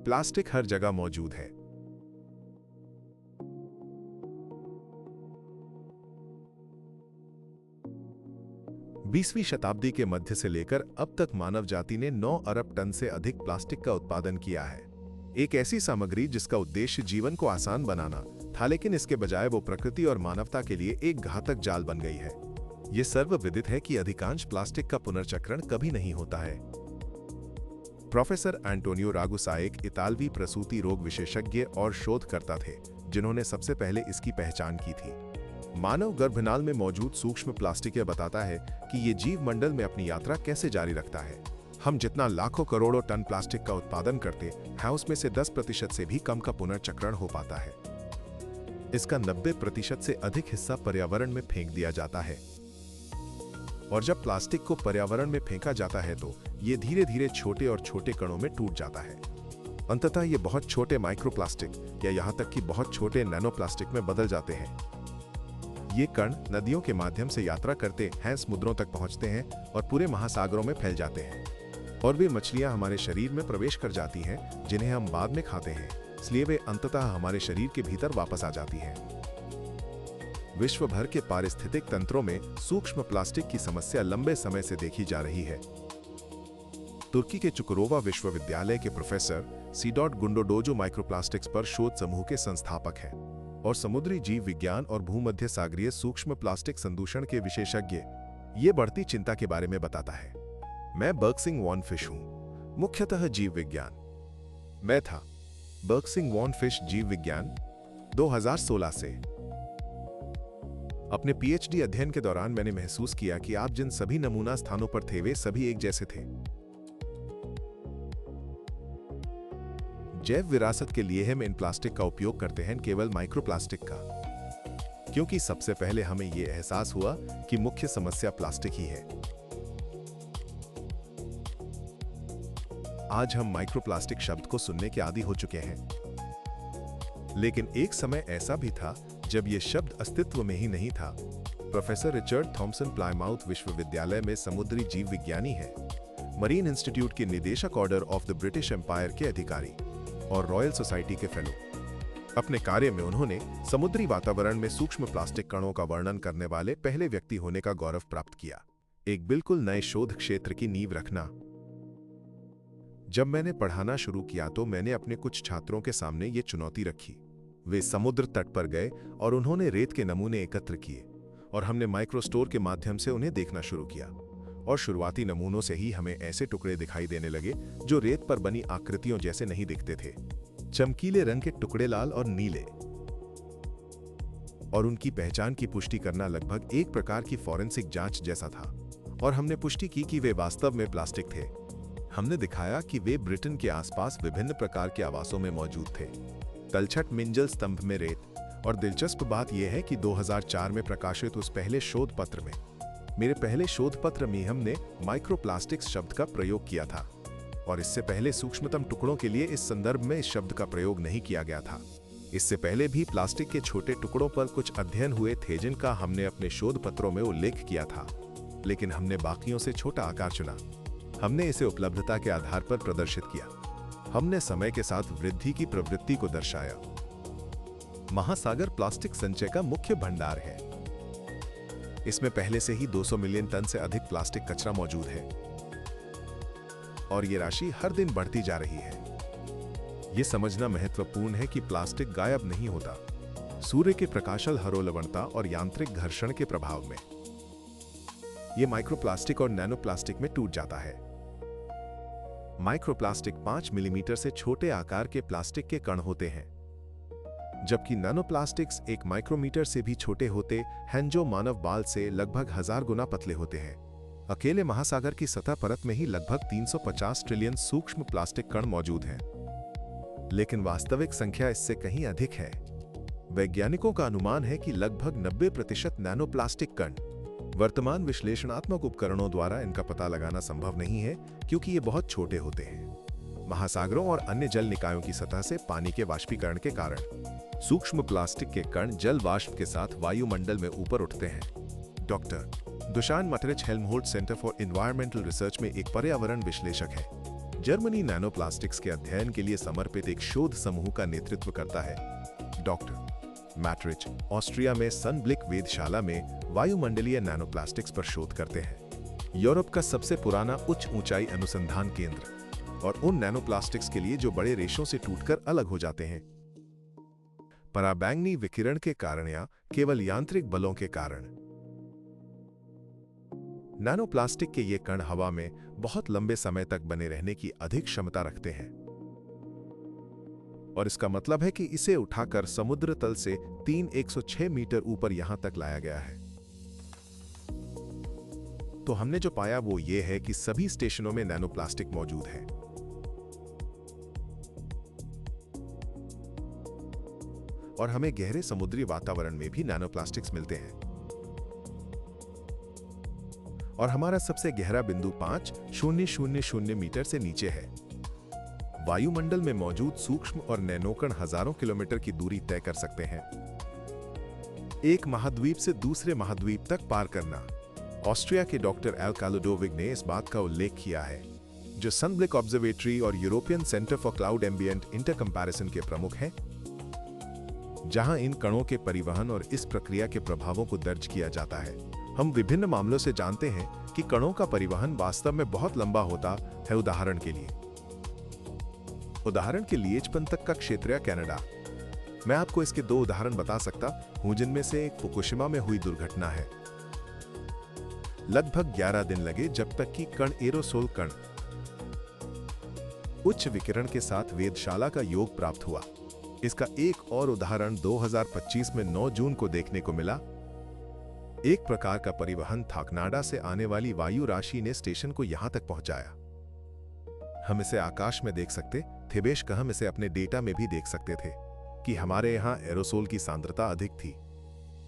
Plastic हर जगह मौजूद है। 20वीं शताब्दी के मध्य से लेकर अब तक मानव जाति ने 9 अरब टन से अधिक प्लास्टिक का उत्पादन किया है। एक ऐसी सामग्री जिसका उद्देश्य जीवन को आसान बनाना था, लेकिन इसके बजाय वो प्रकृति और मानवता के लिए एक घातक जाल बन गई है। ये सर्वविदित है कि अधिकांश प्लास्टिक का पुनर्चक्रण कभी नहीं होता है। प्रोफेसर एंटोनियो रागुसा एक इतालवी प्रसूति रोग विशेषज्ञ और शोधकर्ता थे, जिन्होंने सबसे पहले इसकी पहचान की थी। मानव गर्भनाल में मौजूद सूक्ष्म प्लास्टिक यह बताता है कि ये जीव मंडल में अपनी यात्रा कैसे जारी रखता है। हम जितना लाखों करोड़ों टन प्लास्टिक का उत्पादन करते हैं, उसमें से 10% से भी कम का पुनर्चक्रण हो पाता है। इसका 90% से अधिक हिस्सा पर्यावरण में फेंक दिया जाता है। और जब प्लास्टिक को पर्यावरण में फेंका जाता है तो ये धीरे धीरे छोटे और छोटे कणों में टूट जाता है। अंततः ये बहुत छोटे माइक्रोप्लास्टिक या यहाँ तक कि बहुत छोटे नैनोप्लास्टिक में बदल जाते हैं। ये कण नदियों के माध्यम से यात्रा करते हैं, समुद्रों तक पहुंचते हैं और पूरे महासागरों में फैल जाते हैं। और वे मछलियां हमारे शरीर में प्रवेश कर जाती हैं, जिन्हें हम बाद में खाते हैं, इसलिए वे अंततः हमारे शरीर के भीतर वापस आ जाती हैं। विश्व भर के पारिस्थितिक तंत्रों में सूक्ष्म प्लास्टिक की समस्या लंबे समय से देखी जा रही है। तुर्की के चुकुरोवा विश्वविद्यालय के प्रोफेसर सीडॉट गुंडोडोजो माइक्रोप्लास्टिक्स पर शोध समूह के संस्थापक हैं और समुद्री जीव विज्ञान और भूमध्य सागरीय सूक्ष्म प्लास्टिक संदूषण के विशेषज्ञ ये बढ़ती चिंता के बारे में बताता है। मैं बर्गसिंग वॉन फिश हूं, मुख्यतः जीव विज्ञान। मैं था बर्गसिंग वॉन फिश जीव विज्ञान 2016 से। अपने पीएचडी अध्ययन के दौरान मैंने महसूस किया कि आप जिन सभी नमूना स्थानों पर थे वे सभी एक जैसे थे। जैव विरासत के लिए हम इन प्लास्टिक का उपयोग करते हैं, केवल माइक्रोप्लास्टिक का, क्योंकि सबसे पहले हमें यह एहसास हुआ कि मुख्य समस्या प्लास्टिक ही है। आज हम माइक्रोप्लास्टिक शब्द को सुनने के आदी हो चुके हैं, लेकिन एक समय ऐसा भी था जब यह शब्द अस्तित्व में ही नहीं था। प्रोफेसर रिचर्ड थॉमसन प्लायमाउथ विश्वविद्यालय में समुद्री जीव विज्ञानी है, मरीन इंस्टीट्यूट के निदेशक, order of the British Empire के अधिकारी और रॉयल सोसाइटी के फेलो। अपने कार्य में उन्होंने समुद्री वातावरण में सूक्ष्म प्लास्टिक कणों का वर्णन करने वाले पहले व्यक्ति होने का गौरव प्राप्त किया। एक बिल्कुल नए शोध क्षेत्र की नींव रखना। जब मैंने पढ़ाना शुरू किया तो मैंने अपने कुछ छात्रों के सामने ये चुनौती रखी। वे समुद्र तट पर गए और उन्होंने रेत के नमूने एकत्र किए और हमने माइक्रोस्टोर के माध्यम से उन्हें देखना शुरू किया। और शुरुआती नमूनों से ही हमें ऐसे टुकड़े दिखाई देने लगे जो रेत पर बनी आकृतियों जैसे नहीं दिखते थे। चमकीले रंग के टुकड़े, लाल और नीले, और उनकी पहचान की पुष्टि करना लगभग एक प्रकार की फॉरेंसिक जांच जैसा था। और हमने पुष्टि की कि वे वास्तव में प्लास्टिक थे। हमने दिखाया कि वे ब्रिटेन के आसपास विभिन्न प्रकार के आवासों में मौजूद थे। तलछट मिंजल स्तंभ में रेत। और दिलचस्प बात यह है कि 2004 में प्रकाशित उस पहले शोध पत्र में, मेरे पहले शोध पत्र में, हमने माइक्रोप्लास्टिक्स शब्द का प्रयोग किया था। और इससे पहले सूक्ष्मतम टुकड़ों के लिए इस संदर्भ में इस शब्द का प्रयोग नहीं किया गया था। इससे पहले भी प्लास्टिक के छोटे टुकड़ों पर कुछ अध्ययन हुए थे जिनका हमने अपने शोध पत्रों में उल्लेख किया था, लेकिन हमने बाकियों से छोटा आकार चुना। हमने इसे उपलब्धता के आधार पर प्रदर्शित किया। हमने समय के साथ वृद्धि की प्रवृत्ति को दर्शाया। महासागर प्लास्टिक संचय का मुख्य भंडार है। इसमें पहले से ही 200 मिलियन टन से अधिक प्लास्टिक कचरा मौजूद है और ये राशि हर दिन बढ़ती जा रही है। यह समझना महत्वपूर्ण है कि प्लास्टिक गायब नहीं होता। सूर्य के प्रकाशल हरोलवणता और यांत्रिक घर्षण के प्रभाव में यह माइक्रोप्लास्टिक और नैनोप्लास्टिक में टूट जाता है। माइक्रोप्लास्टिक 5 मिलीमीटर से छोटे आकार के प्लास्टिक के कण होते हैं, जबकि नैनोप्लास्टिक्स 1 माइक्रोमीटर से भी छोटे होते हैं, जो मानव बाल से लगभग 1000 गुना पतले होते हैं। अकेले महासागर की सतह परत में ही लगभग 350 ट्रिलियन सूक्ष्म प्लास्टिक कण मौजूद हैं, लेकिन वास्तविक संख्या इससे कहीं अधिक है। वैज्ञानिकों का अनुमान है कि लगभग 90% नैनोप्लास्टिक कण। वर्तमान विश्लेषणात्मक उपकरणों द्वारा इनका पता लगाना संभव नहीं है क्योंकि ये बहुत छोटे होते हैं। महासागरों और अन्य जल निकायों की सतह से पानी के वाष्पीकरण के कारण सूक्ष्म प्लास्टिक के कण जल वाष्प के साथ वायुमंडल में ऊपर उठते हैं। Doctor Dusan Materic Helmholtz centre for environmental research में एक पर्यावरण विश्लेषक है। जर्मनी नैनोप्लास्टिक्स के अध्ययन के लिए समर्पित एक शोध समूह का नेतृत्व करता है। डॉक्टर मैट्रिच ऑस्ट्रिया में सनब्लिक वेधशाला में वायुमंडलीय नैनोप्लास्टिक्स पर शोध करते हैं। यूरोप का सबसे पुराना उच्च ऊंचाई अनुसंधान केंद्र, और उन नैनोप्लास्टिक्स के लिए जो बड़े रेशों से टूटकर अलग हो जाते हैं, पराबैंगनी विकिरण के कारण या केवल यांत्रिक बलों के कारण। नैनोप्लास्टिक के ये कण हवा में बहुत लंबे समय तक बने रहने की अधिक क्षमता रखते हैं, और इसका मतलब है कि इसे उठाकर समुद्र तल से 106 मीटर ऊपर यहां तक लाया गया है। तो हमने जो पाया वो ये है कि सभी स्टेशनों में नैनोप्लास्टिक मौजूद है। और हमें गहरे समुद्री वातावरण में भी नैनोप्लास्टिक्स मिलते हैं। और हमारा सबसे गहरा बिंदु 5,000 मीटर से नीचे है। वायुमंडल में मौजूद सूक्ष्म और नैनोकण हजारों किलोमीटर की दूरी तय कर सकते हैं। एक महाद्वीप से दूसरे महाद्वीप तक पार करना। ऑस्ट्रिया के डॉक्टर एल कालुडोविग ने इस बात का उल्लेख किया है, जो सनब्लिक ऑब्जर्वेटरी और European centre for cloud ambient intercomparison के प्रमुख हैं, जहां इन कणों के परिवहन और इस प्रक्रिया के प्रभावों को दर्ज किया जाता है। हम विभिन्न मामलों से जानते हैं कि कणों का परिवहन वास्तव में बहुत लंबा होता है। उदाहरण के लिए लिएज तक का क्षेत्र या कनाडा। मैं आपको इसके 2 उदाहरण बता सकता हूं, जिनमें से एक फुकुशिमा में हुई दुर्घटना है। लगभग 11 दिन लगे जब तक कि कण एरोसोल कण उच्च विकिरण के साथ वेधशाला का योग प्राप्त हुआ। इसका एक और उदाहरण 2025 में 9 जून को देखने को मिला। एक प्रकार का परिवहन था। कनाडा से आने वाली वायु राशि ने स्टेशन को यहां तक पहुंचाया। हम इसे आकाश में देख सकते थे, बेशक हम इसे अपने डेटा में भी देख सकते थे कि हमारे यहां एरोसोल की सांद्रता अधिक थी।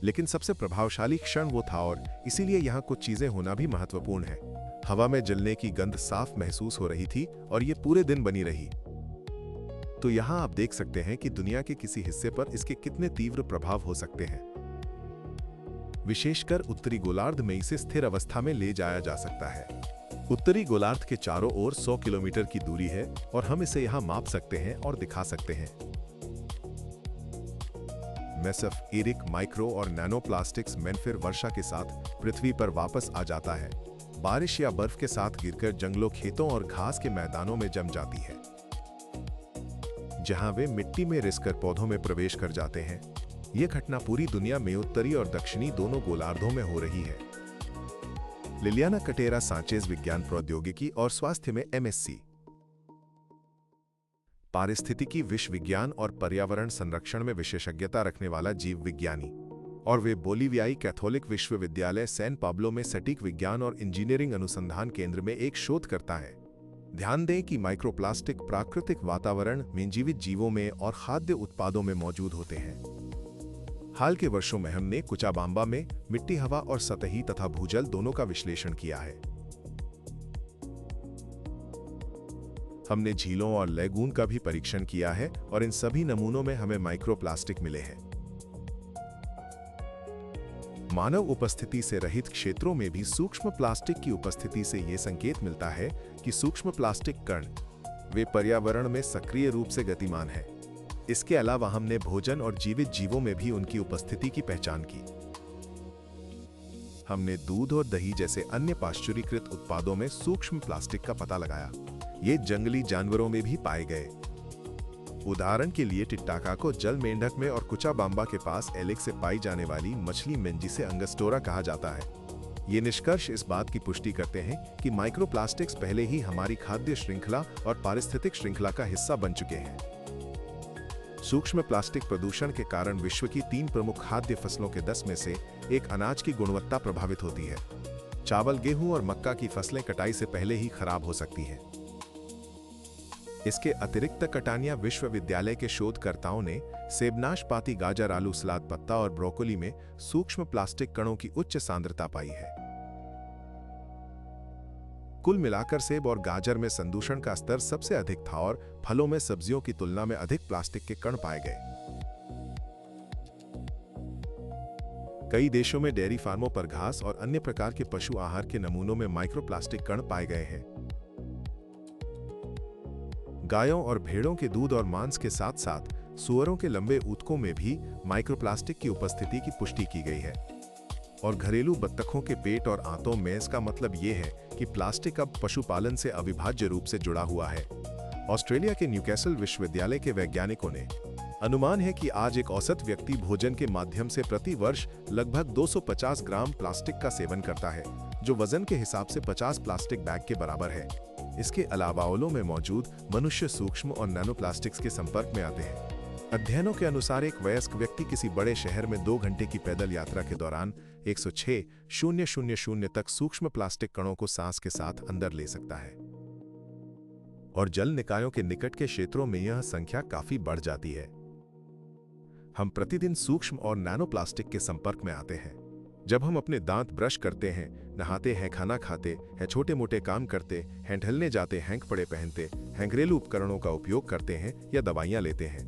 लेकिन सबसे प्रभावशाली क्षण वो था, और इसीलिए यहां कुछ चीजें होना भी महत्वपूर्ण है। हवा में जलने की गंध साफ महसूस हो रही थी, और ये पूरे दिन बनी रही। तो यहां आप देख सकते हैं कि दुनिया के किसी हिस्से पर इसके कितने तीव्र प्रभाव हो सकते हैं। विशेषकर उत्तरी गोलार्ध में इसे स्थिर अवस्था में ले जाया जा सकता है। उत्तरी गोलार्ध के चारों ओर 100 किलोमीटर की दूरी है, और हम इसे यहां माप सकते हैं और दिखा सकते हैं। मेसफ एरिक माइक्रो और नैनोप्लास्टिक्स मेन्फिर वर्षा के साथ पृथ्वी पर वापस आ जाता है। बारिश या बर्फ के साथ गिरकर जंगलों, खेतों और घास के मैदानों में जम जाती है, जहां वे मिट्टी में रिसकर पौधों में प्रवेश कर जाते हैं। यह घटना पूरी दुनिया में उत्तरी और दक्षिणी दोनों गोलार्धों में हो रही है। लिलियाना कटेरा सांचेज विज्ञान प्रौद्योगिकी और स्वास्थ्य में MSc, पारिस्थितिकी, विश्व विज्ञान और पर्यावरण संरक्षण में विशेषज्ञता रखने वाला जीव विज्ञानी, और वे बोलिवियाई कैथोलिक विश्वविद्यालय सैन पाब्लो में सटीक विज्ञान और इंजीनियरिंग अनुसंधान केंद्र में एक शोधकर्ता है। ध्यान दें कि माइक्रोप्लास्टिक प्राकृतिक वातावरण में जीवित जीवों में और खाद्य उत्पादों में मौजूद होते हैं। हाल के वर्षों में हमने कोचाबाम्बा में मिट्टी, हवा और सतही तथा भूजल दोनों का विश्लेषण किया है। हमने झीलों और लैगून का भी परीक्षण किया है, और इन सभी नमूनों में हमें माइक्रोप्लास्टिक मिले हैं। मानव उपस्थिति से रहित क्षेत्रों में भी सूक्ष्म प्लास्टिक की उपस्थिति से यह संकेत मिलता है कि सूक्ष्म प्लास्टिक कण वे पर्यावरण में सक्रिय रूप से गतिमान हैं। इसके अलावा हमने भोजन और जीवित जीवों में भी उनकी उपस्थिति की पहचान की। हमने दूध और दही जैसे अन्य पाश्चुरीकृत उत्पादों में सूक्ष्म प्लास्टिक का पता लगाया। ये जंगली जानवरों में भी पाए गए। उदाहरण के लिए टिट्टाका को जल मेंढक में और कोचाबाम्बा के पास एलेक्स से पाई जाने वाली मछली में, जिसे अंगस्टोरा कहा जाता है। ये निष्कर्ष इस बात की पुष्टि करते हैं कि माइक्रोप्लास्टिक्स पहले ही हमारी खाद्य श्रृंखला और पारिस्थितिक श्रृंखला का हिस्सा बन चुके हैं। सूक्ष्म प्लास्टिक प्रदूषण के कारण विश्व की 3 प्रमुख खाद्य फसलों के 10 में से 1 अनाज की गुणवत्ता प्रभावित होती है। चावल, गेहूं और मक्का की फसलें कटाई से पहले ही खराब हो सकती हैं। इसके अतिरिक्त कटानिया विश्वविद्यालय के शोधकर्ताओं ने सेब, नाशपाती, गाजर, आलू, सलाद पत्ता और ब्रोकोली में सूक्ष्म प्लास्टिक कणों की उच्च सांद्रता पाई है। कुल मिलाकर सेब और गाजर में संदूषण का स्तर सबसे अधिक था, और फलों में सब्जियों की तुलना में अधिक प्लास्टिक के कण पाए गए। कई देशों में डेयरी फार्मों पर घास और अन्य प्रकार के पशु आहार के नमूनों में माइक्रोप्लास्टिक कण पाए गए हैं। गायों और भेड़ों के दूध और मांस के साथ साथ सुअरों के लंबे ऊतकों में भी माइक्रोप्लास्टिक की उपस्थिति की पुष्टि की गई है। और घरेलू बत्तखों के पेट और आंतों में इसका मतलब ये है कि प्लास्टिक अब पशुपालन से अविभाज्य रूप से जुड़ा हुआ है। ऑस्ट्रेलिया के न्यूकैसल विश्वविद्यालय के वैज्ञानिकों ने अनुमान है कि आज एक औसत व्यक्ति भोजन के माध्यम से प्रति वर्ष लगभग 250 ग्राम प्लास्टिक का सेवन करता है, जो वजन के हिसाब से 50 प्लास्टिक बैग के बराबर है। इसके अलावा ओलों में मौजूद मनुष्य सूक्ष्म और नैनो प्लास्टिक्स के संपर्क में आते हैं। अध्ययनों के अनुसार एक वयस्क व्यक्ति किसी बड़े शहर में 2 घंटे की पैदल यात्रा के दौरान 106,000 तक सूक्ष्म प्लास्टिक कणों को सांस के साथ अंदर ले सकता है। और जल निकायों के निकट के क्षेत्रों में यह संख्या काफी बढ़ जाती है। हम प्रतिदिन सूक्ष्म और नैनो प्लास्टिक के संपर्क में आते हैं। जब हम अपने दांत ब्रश करते हैं, नहाते हैं, खाना खाते हैं, छोटे मोटे काम करते हैं, ढलने जाते हैं, कपड़े पहनते हैं, घरेलू उपकरणों का उपयोग करते हैं या दवाइयां लेते हैं,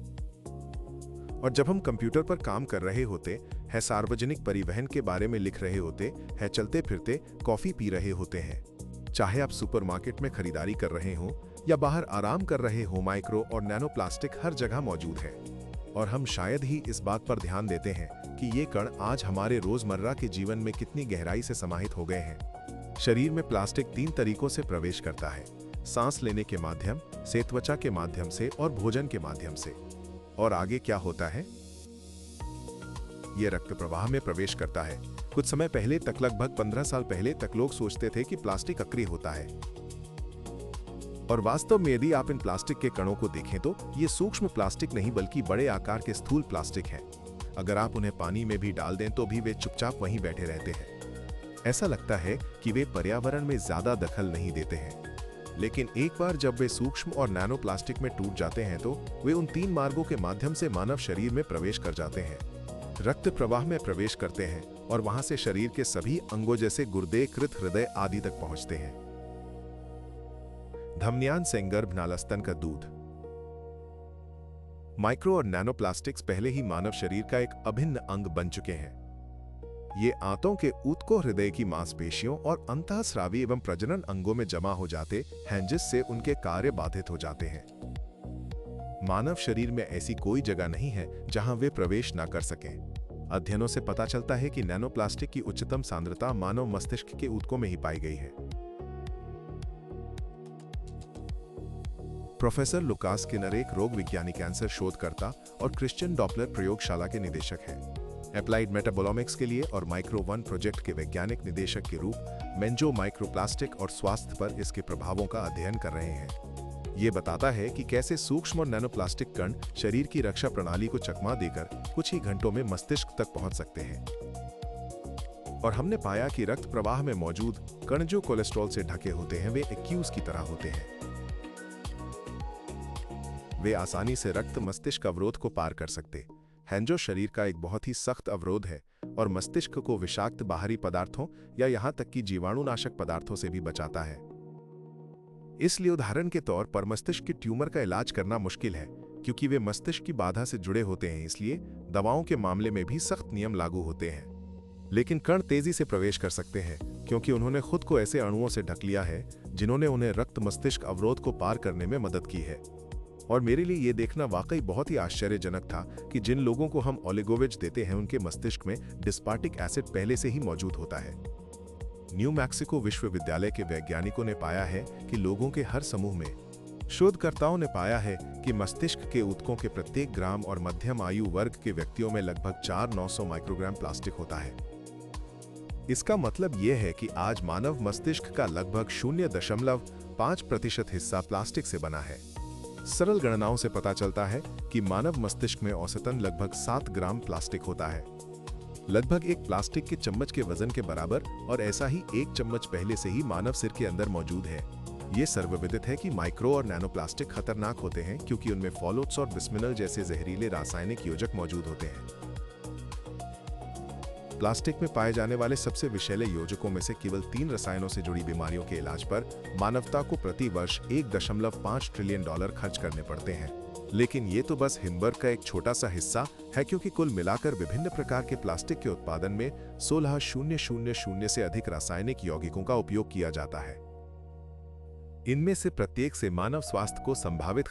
और जब हम कंप्यूटर पर काम कर रहे होते हैं, सार्वजनिक परिवहन के बारे में लिख रहे होते हैं, चलते फिरते कॉफी पी रहे होते हैं, चाहे आप सुपरमार्केट में खरीदारी कर रहे हो या बाहर आराम कर रहे हो, माइक्रो और नैनो प्लास्टिक हर जगह मौजूद है। और हम शायद ही इस बात पर ध्यान देते हैं कि ये कण आज हमारे रोजमर्रा के जीवन में कितनी गहराई से समाहित हो गए हैं। शरीर में प्लास्टिक 3 तरीकों से प्रवेश करता है: सांस लेने के माध्यम से, त्वचा के माध्यम से और भोजन के माध्यम से। और आगे क्या होता है? ये रक्त प्रवाह में प्रवेश करता है। कुछ समय पहले तक, लगभग 15 साल पहले तक, लोग सोचते थे कि प्लास्टिक अक्रिय होता है। और वास्तव में यदि आप इन प्लास्टिक के कणों को देखें तो ये सूक्ष्म प्लास्टिक नहीं बल्कि बड़े आकार के स्थूल प्लास्टिक हैं। अगर आप उन्हें पानी में भी डाल दें तो भी वे चुपचाप वहीं बैठे रहते हैं। ऐसा लगता है कि वे पर्यावरण में ज्यादा दखल नहीं देते हैं, लेकिन एक बार जब वे सूक्ष्म और नैनो प्लास्टिक में टूट जाते हैं तो वे उन 3 मार्गों के माध्यम से मानव शरीर में प्रवेश कर जाते हैं। रक्त प्रवाह में प्रवेश करते हैं और वहां से शरीर के सभी अंगों जैसे गुर्दे, कृत, हृदय आदि तक पहुंचते हैं। धमनियान से गर्भ नालस्तन का दूध। माइक्रो और नैनो प्लास्टिक्स पहले ही मानव शरीर का एक अभिन्न अंग बन चुके हैं। ये आंतों के ऊतकों, हृदय की मांसपेशियों और अंतःस्रावी एवं प्रजनन अंगों में जमा हो जाते हैं, जिससे उनके कार्य बाधित हो जाते हैं। मानव शरीर में ऐसी कोई जगह नहीं है जहां वे प्रवेश न कर सकें। अध्ययनों से पता चलता है कि नैनो प्लास्टिक की उच्चतम सांद्रता मानव मस्तिष्क के ऊतकों में ही पाई गई है। प्रोफेसर लुकास स्किनर एक रोग विज्ञानी, कैंसर शोधकर्ता और क्रिश्चियन डॉपलर प्रयोगशाला के निदेशक हैं। अप्लाइड मेटाबोलॉमिक्स के लिए और माइक्रो वन प्रोजेक्ट के वैज्ञानिक निदेशक के रूप में जो माइक्रोप्लास्टिक और स्वास्थ्य पर इसके प्रभावों का अध्ययन कर रहे हैं। ये बताता है कि कैसे सूक्ष्म और नैनो प्लास्टिक कण शरीर की रक्षा प्रणाली को चकमा देकर कुछ ही घंटों में मस्तिष्क तक पहुंच सकते हैं। और हमने पाया कि रक्त प्रवाह में मौजूद कण जो कोलेस्ट्रॉल से ढके होते हैं, वे एक्यूज की तरह होते हैं। वे आसानी से रक्त मस्तिष्क अवरोध को पार कर सकते हैं, जो शरीर का एक बहुत ही सख्त अवरोध है और मस्तिष्क को विषाक्त बाहरी पदार्थों या यहां तक कि जीवाणुनाशक पदार्थों से भी बचाता है। इसलिए उदाहरण के तौर पर मस्तिष्क की ट्यूमर का इलाज करना मुश्किल है, क्योंकि वे मस्तिष्क की बाधा से जुड़े होते हैं। इसलिए दवाओं के मामले में भी सख्त नियम लागू होते हैं। लेकिन कण तेजी से प्रवेश कर सकते हैं, क्योंकि उन्होंने खुद को ऐसे अणुओं से ढक लिया है जिन्होंने उन्हें रक्त मस्तिष्क अवरोध को पार करने में मदद की है। और मेरे लिए ये देखना वाकई बहुत ही आश्चर्यजनक था कि जिन लोगों को हम ओलिगोवेज देते हैं, उनके मस्तिष्क में डिस्पार्टिक एसिड पहले से ही मौजूद होता है। न्यू मैक्सिको विश्वविद्यालय के वैज्ञानिकों ने पाया है कि लोगों के हर समूह में, शोधकर्ताओं ने पाया है कि मस्तिष्क के ऊतकों के प्रत्येक ग्राम और मध्यम आयु वर्ग के व्यक्तियों में लगभग 4,900 माइक्रोग्राम प्लास्टिक होता है। इसका मतलब यह है कि आज मानव मस्तिष्क का लगभग 0.5% हिस्सा प्लास्टिक से बना है। सरल गणनाओं से पता चलता है कि मानव मस्तिष्क में औसतन लगभग 7 ग्राम प्लास्टिक होता है, लगभग एक प्लास्टिक के चम्मच के वजन के बराबर, और ऐसा ही एक चम्मच पहले से ही मानव सिर के अंदर मौजूद है। ये सर्वविदित है कि माइक्रो और नैनो प्लास्टिक खतरनाक होते हैं, क्योंकि उनमें फॉलोट्स और बिस्मिनल जैसे जहरीले रासायनिक योजक मौजूद होते हैं। प्लास्टिक में पाए जाने वाले सबसे विषैले योजकों में से केवल 3 रसायनों से जुड़ी बीमारियों के इलाज पर मानवता को प्रति वर्ष $1.5 ट्रिलियन खर्च करने पड़ते हैं। लेकिन ये तो बस हिमबर्ग का एक छोटा सा हिस्सा है, क्योंकि कुल मिलाकर विभिन्न प्रकार के प्लास्टिक के उत्पादन में 16,000 से अधिक रासायनिक यौगिकों का उपयोग किया जाता है। इनमें से प्रत्येक से मानव स्वास्थ्य को संभावित